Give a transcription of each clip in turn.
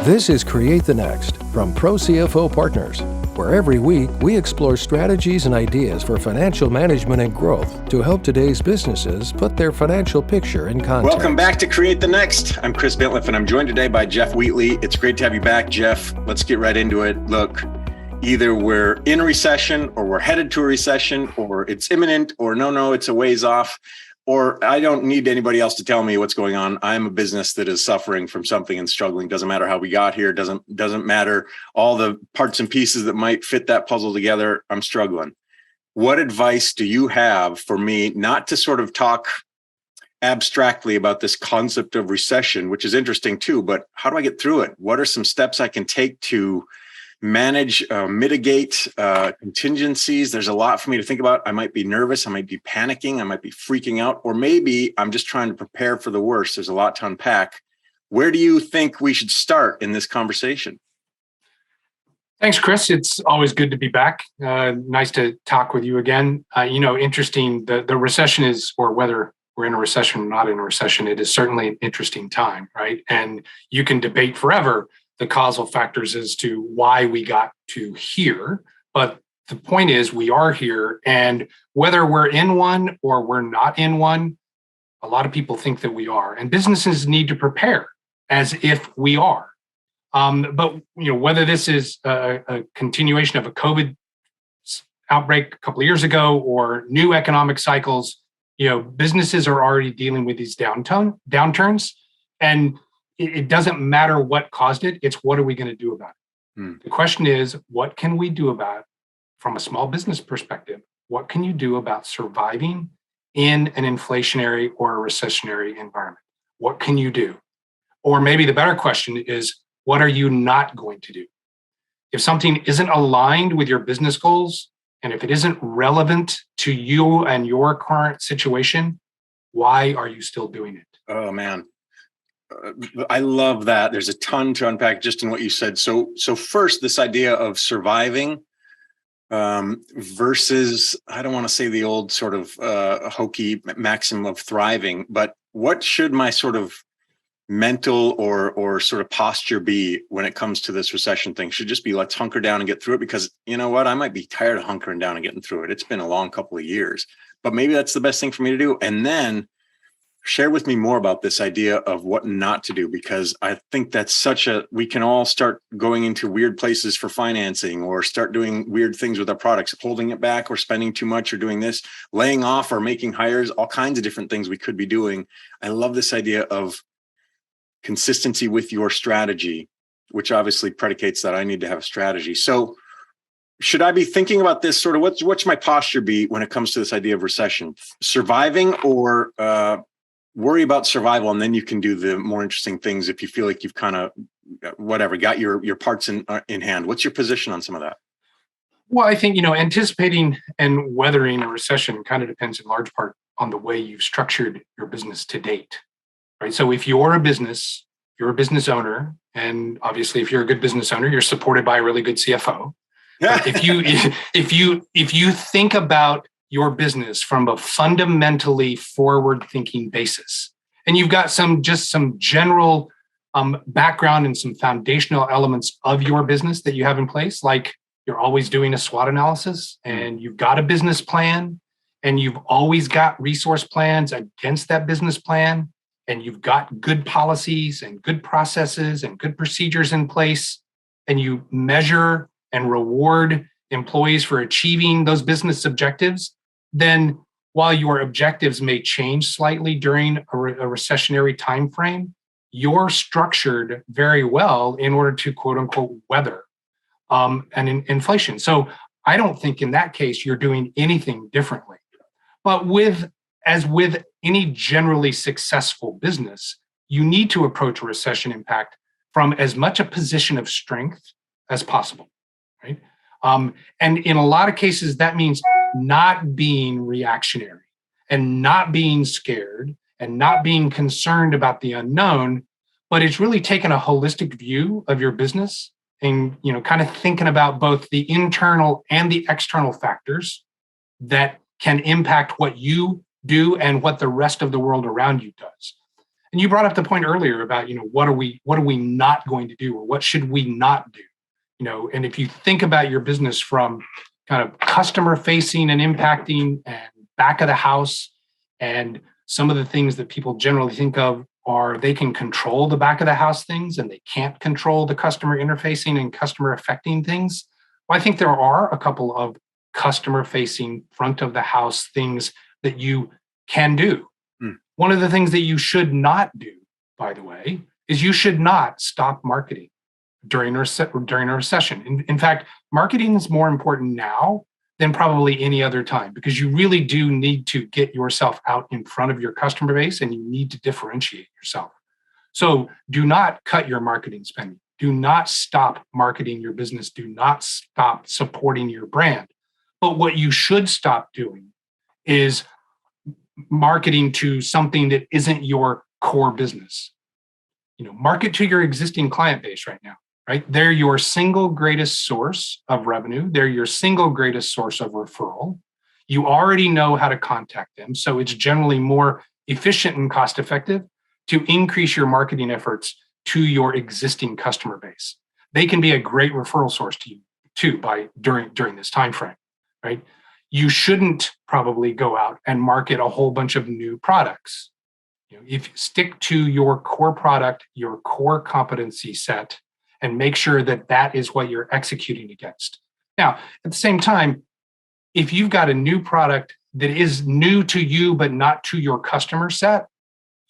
This is Create the Next from ProCFO Partners, where every week we explore strategies and ideas for financial management and growth to help today's businesses put their financial picture in context. Welcome back to Create the Next. I'm Chris Bentliff, and I'm joined today by Jeff Wheatley. It's great to have you back, Jeff. Let's get right into it. Look, either we're in a recession or we're headed to a recession, or it's imminent, or no, it's a ways off. Or I don't need anybody else to tell me what's going on. I'm a business that is suffering from something and struggling. Doesn't matter how we got here. Doesn't matter all the parts and pieces that might fit that puzzle together. I'm struggling. What advice do you have for me, not to sort of talk abstractly about this concept of recession, which is interesting too, but how do I get through it? What are some steps I can take to manage, mitigate contingencies? There's a lot for me to think about. I might be nervous. I might be panicking. I might be freaking out, or maybe I'm just trying to prepare for the worst. There's a lot to unpack. Where do you think we should start in this conversation? Thanks, Chris. It's always good to be back. Nice to talk with you again. Interesting. The recession is, or whether we're in a recession or not in a recession, it is certainly an interesting time, right? And you can debate forever the causal factors as to why we got to here. But the point is we are here, and whether we're in one or we're not in one, a lot of people think that we are, and businesses need to prepare as if we are. But whether this is a continuation of a COVID outbreak a couple of years ago or new economic cycles, businesses are already dealing with these downturns, and it doesn't matter what caused it. It's what are we going to do about it? The question is, what can we do about it from a small business perspective? What can you do about surviving in an inflationary or a recessionary environment? What can you do? Or maybe the better question is, what are you not going to do? If something isn't aligned with your business goals, and if it isn't relevant to you and your current situation, why are you still doing it? Oh, man. I love that. There's a ton to unpack just in what you said. So first, this idea of surviving versus, I don't want to say the old sort of hokey maxim of thriving, but what should my sort of mental or sort of posture be when it comes to this recession thing? Should just be, let's hunker down and get through it, because you know what? I might be tired of hunkering down and getting through it. It's been a long couple of years, but maybe that's the best thing for me to do. And then share with me more about this idea of what not to do, because I think that's we can all start going into weird places for financing, or start doing weird things with our products, holding it back or spending too much or doing this, laying off or making hires, all kinds of different things we could be doing. I love this idea of consistency with your strategy, which obviously predicates that I need to have a strategy. So should I be thinking about this sort of, what's my posture be when it comes to this idea of recession? Surviving, or worry about survival, and then you can do the more interesting things if you feel like you've kind of got your parts in hand? What's your position on some of that? Well, I think anticipating and weathering a recession kind of depends in large part on the way you've structured your business to date, right? So if you're a business owner, and obviously if you're a good business owner, you're supported by a really good CFO. Yeah. If you think about your business from a fundamentally forward-thinking basis, and you've got some general background and some foundational elements of your business that you have in place, like you're always doing a SWOT analysis, and you've got a business plan, and you've always got resource plans against that business plan, and you've got good policies and good processes and good procedures in place, and you measure and reward employees for achieving those business objectives, then while your objectives may change slightly during a recessionary time frame, you're structured very well in order to quote unquote weather inflation. So I don't think in that case you're doing anything differently. But as with any generally successful business, you need to approach a recession impact from as much a position of strength as possible, right? And in a lot of cases, that means not being reactionary and not being scared and not being concerned about the unknown, but it's really taking a holistic view of your business and kind of thinking about both the internal and the external factors that can impact what you do and what the rest of the world around you does. And you brought up the point earlier about, what are we not going to do, or what should we not do? And if you think about your business from kind of customer facing and impacting and back of the house, and some of the things that people generally think of are they can control the back of the house things and they can't control the customer interfacing and customer affecting things. Well, I think there are a couple of customer facing front of the house things that you can do. One of the things that you should not do, by the way, is you should not stop marketing during a recession. In fact, marketing is more important now than probably any other time, because you really do need to get yourself out in front of your customer base and you need to differentiate yourself. So do not cut your marketing spending. Do not stop marketing your business. Do not stop supporting your brand. But what you should stop doing is marketing to something that isn't your core business. Market to your existing client base right now, right? They're your single greatest source of revenue. They're your single greatest source of referral. You already know how to contact them. So it's generally more efficient and cost effective to increase your marketing efforts to your existing customer base. They can be a great referral source to you too during this time frame, right? You shouldn't probably go out and market a whole bunch of new products. If you stick to your core product, your core competency set, and make sure that that is what you're executing against. Now, at the same time, if you've got a new product that is new to you, but not to your customer set,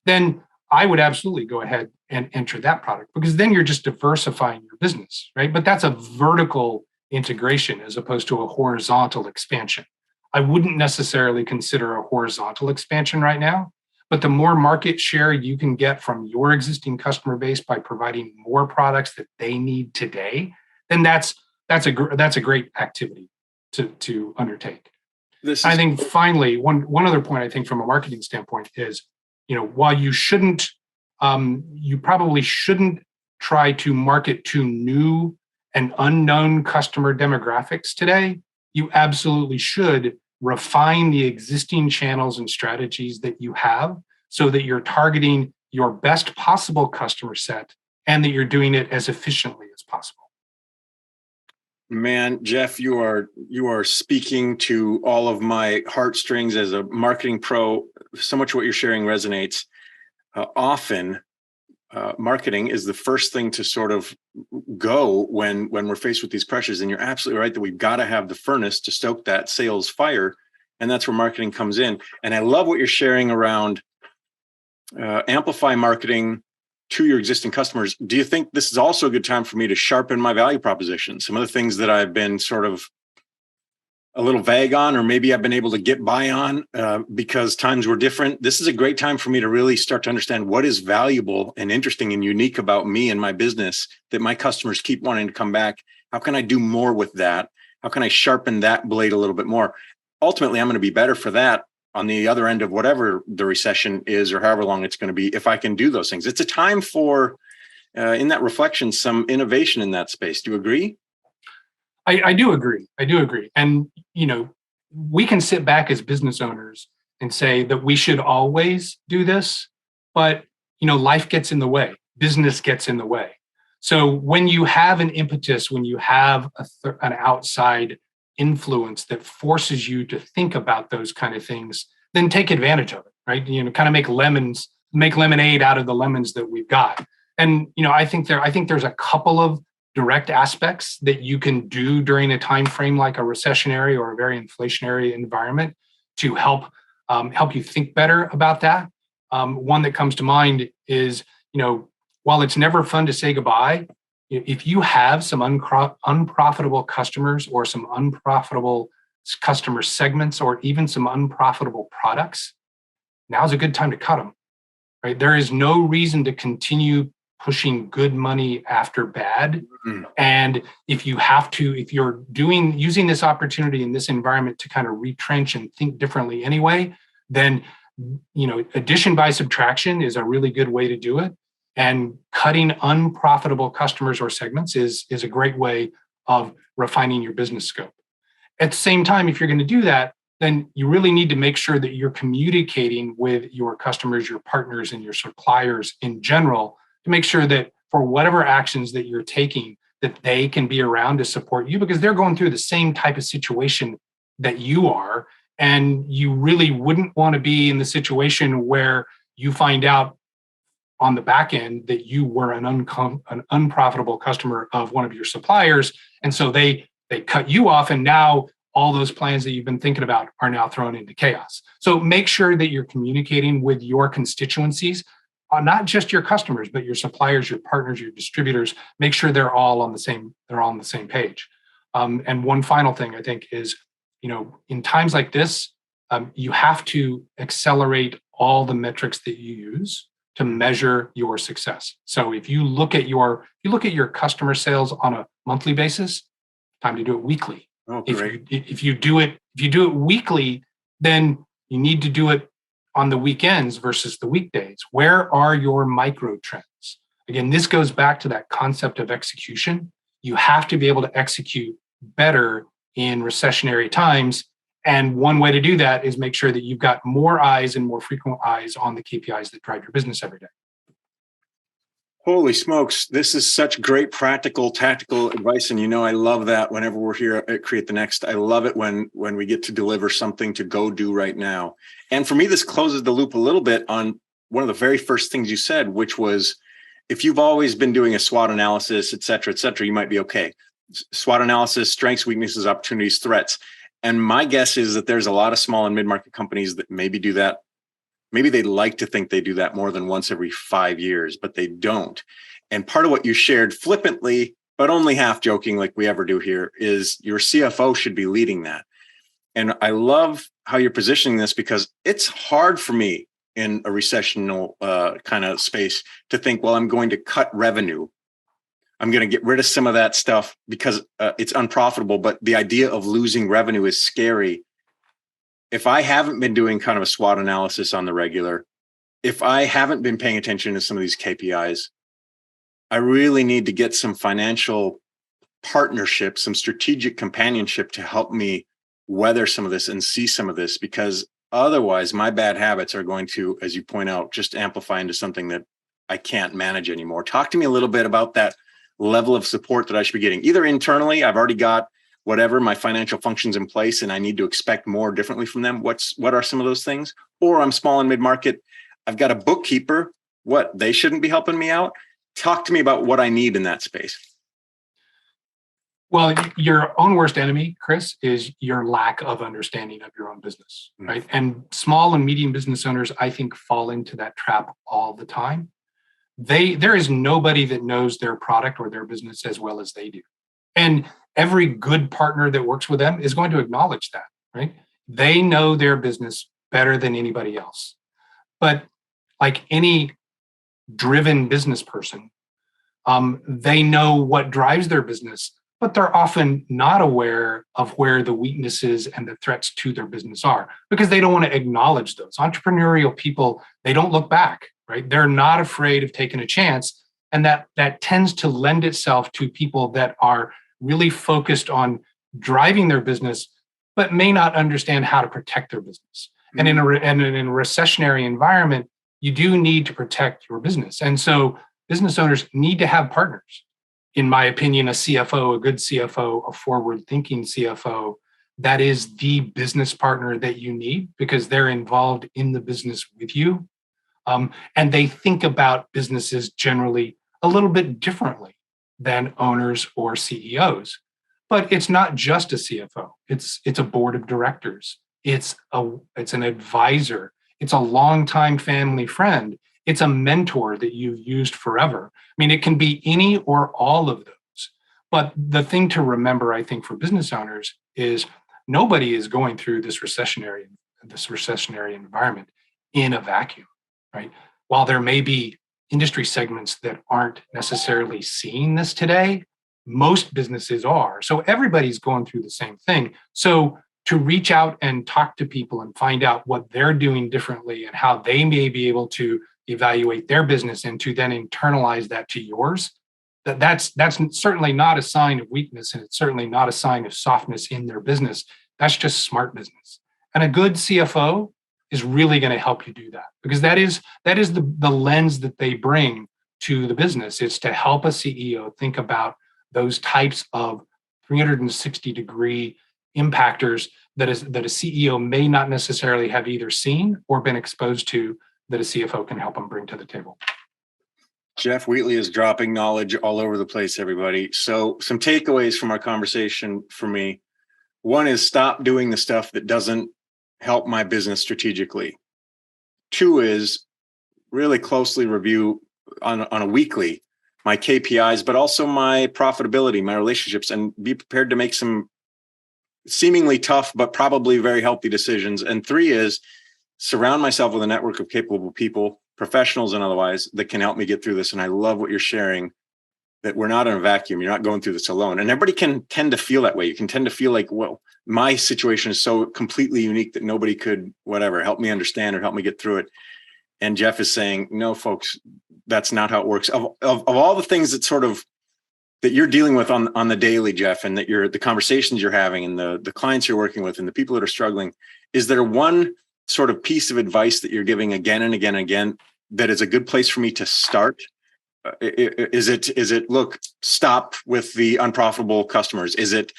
then I would absolutely go ahead and enter that product, because then you're just diversifying your business, right? But that's a vertical integration as opposed to a horizontal expansion. I wouldn't necessarily consider a horizontal expansion right now, but the more market share you can get from your existing customer base by providing more products that they need today, then that's a great activity to undertake. I think finally, one other point I think from a marketing standpoint is, while you probably shouldn't try to market to new and unknown customer demographics today, you absolutely should refine the existing channels and strategies that you have so that you're targeting your best possible customer set and that you're doing it as efficiently as possible. Man, Jeff, you are speaking to all of my heartstrings as a marketing pro. So much what you're sharing resonates. Often, marketing is the first thing to sort of go when we're faced with these pressures. And you're absolutely right that we've got to have the furnace to stoke that sales fire. And that's where marketing comes in. And I love what you're sharing around amplify marketing to your existing customers. Do you think this is also a good time for me to sharpen my value proposition? Some of the things that I've been sort of a little vague on, or maybe I've been able to get by on because times were different. This is a great time for me to really start to understand what is valuable and interesting and unique about me and my business that my customers keep wanting to come back. How can I do more with that? How can I sharpen that blade a little bit more? Ultimately, I'm going to be better for that on the other end of whatever the recession is or however long it's going to be, if I can do those things. It's a time for, in that reflection, some innovation in that space. Do you agree? I do agree. And, we can sit back as business owners and say that we should always do this, but, life gets in the way, business gets in the way. So when you have an impetus, when you have an outside influence that forces you to think about those kind of things, then take advantage of it, right? Kind of make lemonade out of the lemons that we've got. And, I think there's a couple of direct aspects that you can do during a time frame like a recessionary or a very inflationary environment to help you think better about that. One that comes to mind is, while it's never fun to say goodbye, if you have some unprofitable customers or some unprofitable customer segments or even some unprofitable products, now's a good time to cut them, right? There is no reason to continue pushing good money after bad. Mm-hmm. And if you're using this opportunity in this environment to kind of retrench and think differently anyway, then, addition by subtraction is a really good way to do it. And cutting unprofitable customers or segments is a great way of refining your business scope. At the same time, if you're going to do that, then you really need to make sure that you're communicating with your customers, your partners, and your suppliers in general to make sure that for whatever actions that you're taking, that they can be around to support you because they're going through the same type of situation that you are. And you really wouldn't want to be in the situation where you find out on the back end that you were an unprofitable customer of one of your suppliers. And so they cut you off, and now all those plans that you've been thinking about are now thrown into chaos. So make sure that you're communicating with your constituencies, not just your customers, but your suppliers, your partners, your distributors. Make sure they're all on the same page. And one final thing I think is, in times like this, you have to accelerate all the metrics that you use to measure your success. So if you look at your customer sales on a monthly basis, time to do it weekly. Oh, great. If you do it weekly, then you need to do it on the weekends versus the weekdays. Where are your micro trends? Again, this goes back to that concept of execution. You have to be able to execute better in recessionary times. And one way to do that is make sure that you've got more eyes and more frequent eyes on the KPIs that drive your business every day. Holy smokes. This is such great practical, tactical advice. And I love that whenever we're here at Create the Next. I love it when we get to deliver something to go do right now. And for me, this closes the loop a little bit on one of the very first things you said, which was if you've always been doing a SWOT analysis, et cetera, you might be okay. SWOT analysis, strengths, weaknesses, opportunities, threats. And my guess is that there's a lot of small and mid-market companies that maybe do that. Maybe they like to think they do that more than once every 5 years, but they don't. And part of what you shared flippantly, but only half joking like we ever do here, is your CFO should be leading that. And I love how you're positioning this because it's hard for me in a recessional kind of space to think, well, I'm going to cut revenue. I'm going to get rid of some of that stuff because it's unprofitable. But the idea of losing revenue is scary. If I haven't been doing kind of a SWOT analysis on the regular, if I haven't been paying attention to some of these KPIs, I really need to get some financial partnership, some strategic companionship to help me weather some of this and see some of this, because otherwise my bad habits are going to, as you point out, just amplify into something that I can't manage anymore. Talk to me a little bit about that level of support that I should be getting, either internally. I've already got whatever my financial functions in place and I need to expect more differently from them. What are some of those things? Or I'm small and mid-market. I've got a bookkeeper. What, they shouldn't be helping me out? Talk to me about what I need in that space. Well, your own worst enemy, Chris, is your lack of understanding of your own business, right? And small and medium business owners, I think, fall into that trap all the time. There is nobody that knows their product or their business as well as they do. And every good partner that works with them is going to acknowledge that, right? They know their business better than anybody else. But like any driven business person, they know what drives their business, but they're often not aware of where the weaknesses and the threats to their business are because they don't want to acknowledge those. Entrepreneurial people, they don't look back, right? They're not afraid of taking a chance. And that tends to lend itself to people that are really focused on driving their business, but may not understand how to protect their business. Mm-hmm. And in a recessionary environment, you do need to protect your business. And so business owners need to have partners. In my opinion, a CFO, a good CFO, a forward-thinking CFO, that is the business partner that you need because they're involved in the business with you. And they think about businesses generally a little bit differently than owners or CEOs. But it's not just a CFO. It's a board of directors. It's an advisor. It's a longtime family friend. It's a mentor that you've used forever. I mean, it can be any or all of those. But the thing to remember, I think, for business owners is nobody is going through this recessionary environment in a vacuum, right? While there may be industry segments that aren't necessarily seeing this today, most businesses are. So everybody's going through the same thing. So to reach out and talk to people and find out what they're doing differently and how they may be able to evaluate their business and to then internalize that to yours, that's certainly not a sign of weakness, and it's certainly not a sign of softness in their business. That's just smart business. And a good CFO is really going to help you do that, because that is the lens that they bring to the business. It's to help a CEO think about those types of 360-degree impactors that a CEO may not necessarily have either seen or been exposed to, that a CFO can help them bring to the table. Jeff Wheatley is dropping knowledge all over the place, everybody. So some takeaways from our conversation for me. One is stop doing the stuff that doesn't help my business strategically. Two is really closely review on a weekly my KPIs, but also my profitability, my relationships, and be prepared to make some seemingly tough, but probably very healthy decisions. And three is surround myself with a network of capable people, professionals and otherwise, that can help me get through this. And I love what you're sharing, that we're not in a vacuum. You're not going through this alone. And everybody can tend to feel that way. You can tend to feel like, well, my situation is so completely unique that nobody could, whatever, help me understand or help me get through it. And Jeff is saying, no, folks, that's not how it works. Of all the things that sort of that you're dealing with on the daily, Jeff, and that the conversations you're having and the clients you're working with and the people that are struggling, is there one sort of piece of advice that you're giving again and again and again that is a good place for me to start? Is it look, stop with the unprofitable customers? Is it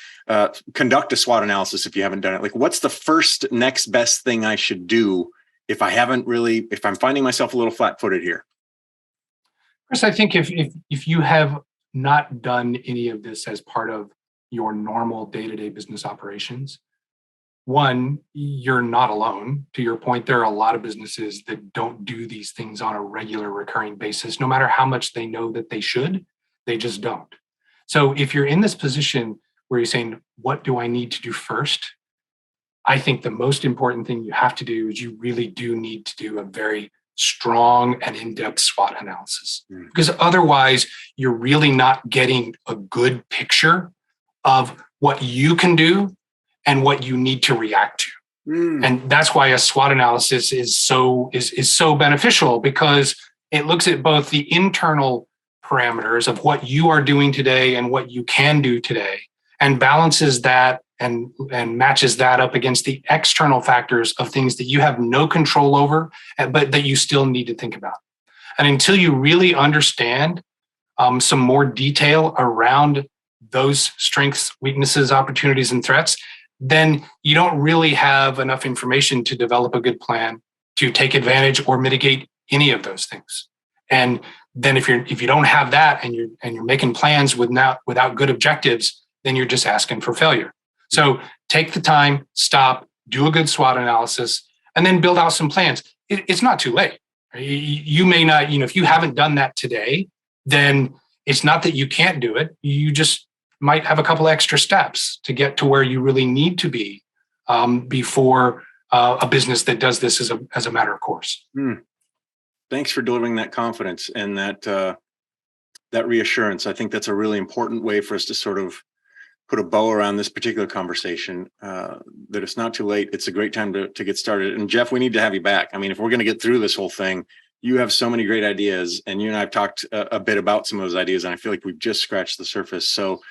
conduct a SWOT analysis if you haven't done it? Like, what's the first next best thing I should do if I'm finding myself a little flat-footed here? Chris, I think if you have not done any of this as part of your normal day-to-day business operations, one, you're not alone. To your point, there are a lot of businesses that don't do these things on a regular, recurring basis. No matter how much they know that they should, they just don't. So if you're in this position where you're saying, what do I need to do first? I think the most important thing you have to do is you really do need to do a very strong and in-depth SWOT analysis, because otherwise you're really not getting a good picture of what you can do and what you need to react to. And that's why a SWOT analysis is so beneficial, because it looks at both the internal parameters of what you are doing today and what you can do today, and balances that and matches that up against the external factors of things that you have no control over, but that you still need to think about. And until you really understand some more detail around those strengths, weaknesses, opportunities, and threats, then you don't really have enough information to develop a good plan to take advantage or mitigate any of those things. And then if you don't have that and you're making plans without good objectives, then you're just asking for failure. So take the time, stop, do a good SWOT analysis, and then build out some plans. It's not too late. You may not, if you haven't done that today, then it's not that you can't do it. You just might have a couple extra steps to get to where you really need to be before a business that does this as a matter of course. Thanks for delivering that confidence and that reassurance. I think that's a really important way for us to sort of put a bow around this particular conversation, that it's not too late. It's a great time to get started. And Jeff, we need to have you back. I mean, if we're going to get through this whole thing, you have so many great ideas, and you and I have talked a bit about some of those ideas, and I feel like we've just scratched the surface. So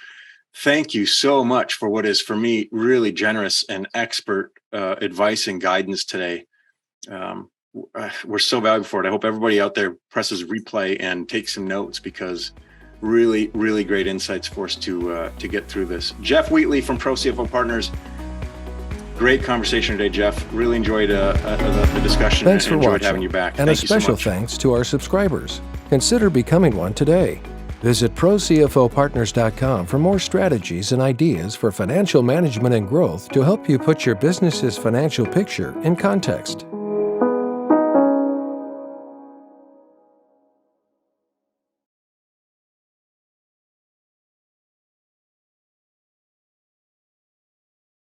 thank you so much for what is, for me, really generous and expert advice and guidance today. We're so valuable for it. I hope everybody out there presses replay and takes some notes, because really, really great insights for us to get through this. Jeff Wheatley from ProCFO Partners. Great conversation today, Jeff. Really enjoyed the discussion. Thanks for watching. Having you back. And Thank a special thanks to our subscribers. Consider becoming one today. Visit ProCFOPartners.com for more strategies and ideas for financial management and growth to help you put your business's financial picture in context.